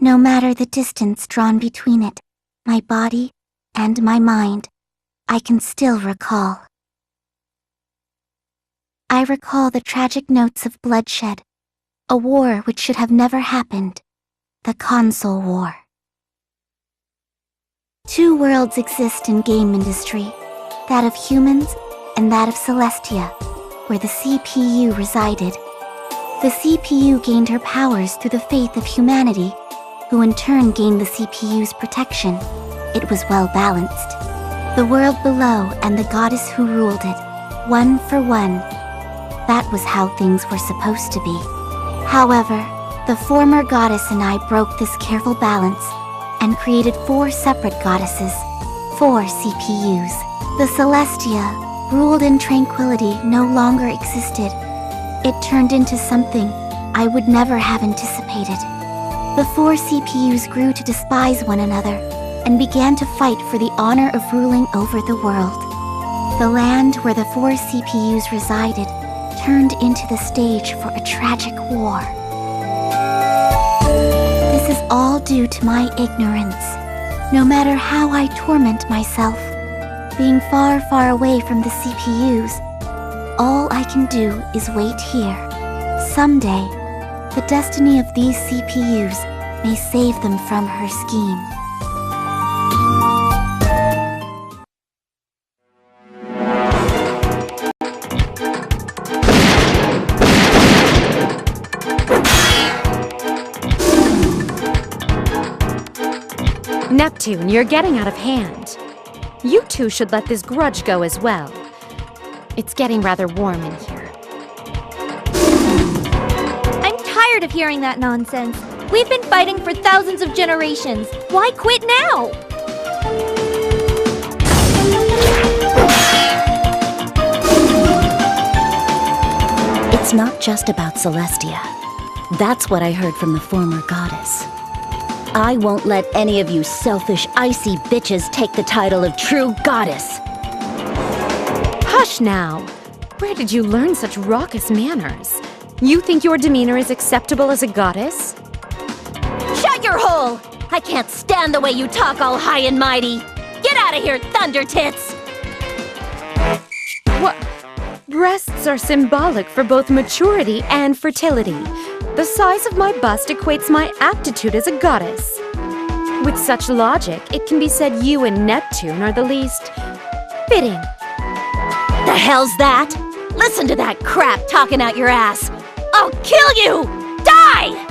No matter the distance drawn between it, my body and my mind, I can still recall. I recall the tragic notes of bloodshed, a war which should have never happened, the console war. Two worlds exist in game industry, that of humans and that of Celestia, where the CPU resided. The CPU gained her powers through the faith of humanity, who in turn gained the CPU's protection. It was well balanced. The world below and the goddess who ruled it, one for one. That was how things were supposed to be. However, the former goddess and I broke this careful balance and created 4 separate goddesses, 4 CPUs. The Celestia, ruled in tranquility, no longer existed. It turned into something I would never have anticipated. The 4 CPUs grew to despise one another and began to fight for the honor of ruling over the world. The land where the 4 CPUs resided turned into the stage for a tragic war. This is all due to my ignorance. No matter how I torment myself, being far, far away from the CPUs, all I can do is wait here. Someday, the destiny of these CPUs may save them from her scheme. Neptune, you're getting out of hand. You two should let this grudge go as well. It's getting rather warm in here. I'm tired of hearing that nonsense. We've been fighting for thousands of generations. Why quit now? It's not just about Celestia. That's what I heard from the former goddess. I won't let any of you selfish, icy bitches take the title of true goddess. Hush now! Where did you learn such raucous manners? You think your demeanor is acceptable as a goddess? Shut your hole! I can't stand the way you talk all high and mighty. Get out of here, Thunder Tits! What? Breasts are symbolic for both maturity and fertility. The size of my bust equates my aptitude as a goddess. With such logic, it can be said you and Neptune are the least fitting. The hell's that? Listen to that crap talking out your ass. I'll kill you! Die!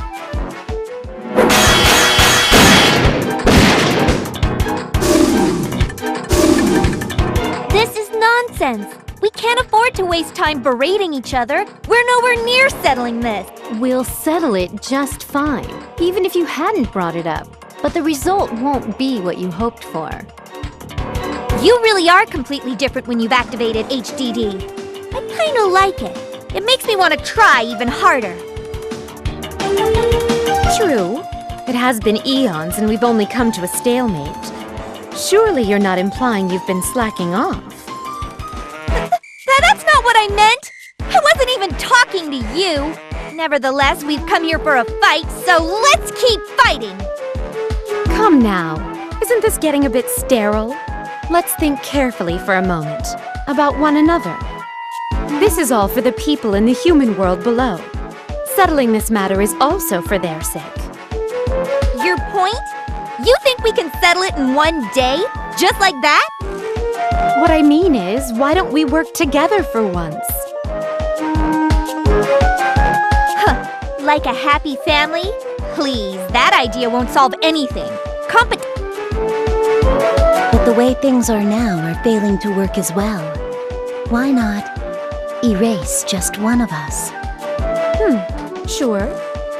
This is nonsense. We can't afford to waste time berating each other. We're nowhere near settling this. We'll settle it just fine, even if you hadn't brought it up. But the result won't be what you hoped for. You really are completely different when you've activated HDD. I kinda like it. It makes me want to try even harder. True. It has been eons and we've only come to a stalemate. Surely you're not implying you've been slacking off. That's not what I meant! I wasn't even talking to you! Nevertheless, we've come here for a fight, so let's keep fighting! Come now. Isn't this getting a bit sterile? Let's think carefully for a moment about one another. This is all for the people in the human world below. Settling this matter is also for their sake. Your point? You think we can settle it in one day? Just like that? What I mean is, why don't we work together for once? Huh, like a happy family? Please, that idea won't solve anything. But the way things are now are failing to work as well. Why not erase just one of us? Sure.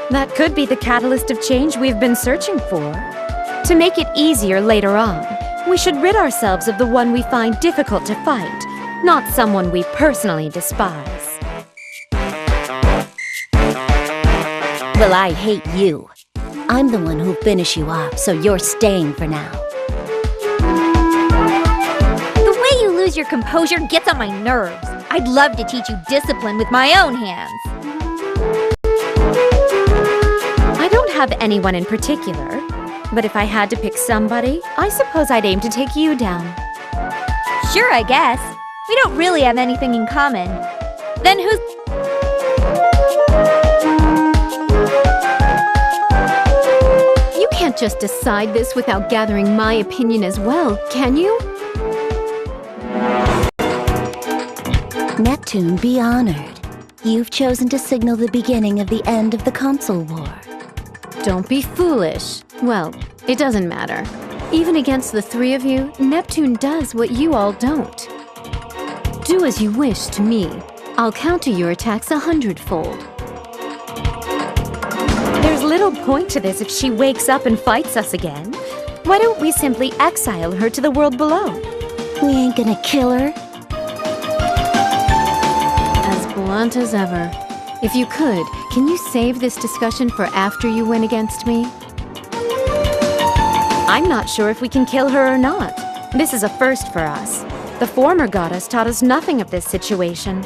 That could be the catalyst of change we've been searching for. To make it easier later on, we should rid ourselves of the one we find difficult to fight, not someone we personally despise. Well, I hate you. I'm the one who'll finish you off, so you're staying for now. The way you lose your composure gets on my nerves. I'd love to teach you discipline with my own hands. I don't have anyone in particular, but if I had to pick somebody, I suppose I'd aim to take you down. Sure, I guess. We don't really have anything in common. Then who's... You can't just decide this without gathering my opinion as well, can you? Neptune, be honored. You've chosen to signal the beginning of the end of the console war. Don't be foolish. Well, it doesn't matter. Even against the three of you, Neptune does what you all don't. Do as you wish to me. I'll counter your attacks 100-fold. There's little point to this if she wakes up and fights us again. Why don't we simply exile her to the world below? We ain't gonna kill her. As blunt as ever. If you could, can you save this discussion for after you win against me? I'm not sure if we can kill her or not. This is a first for us. The former goddess taught us nothing of this situation.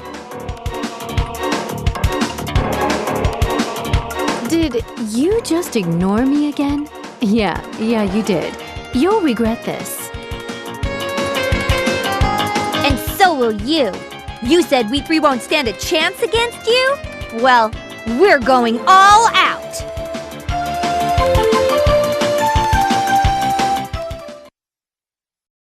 Did you just ignore me again? Yeah, you did. You'll regret this. And so will you. You said we three won't stand a chance against you? Well, we're going all out.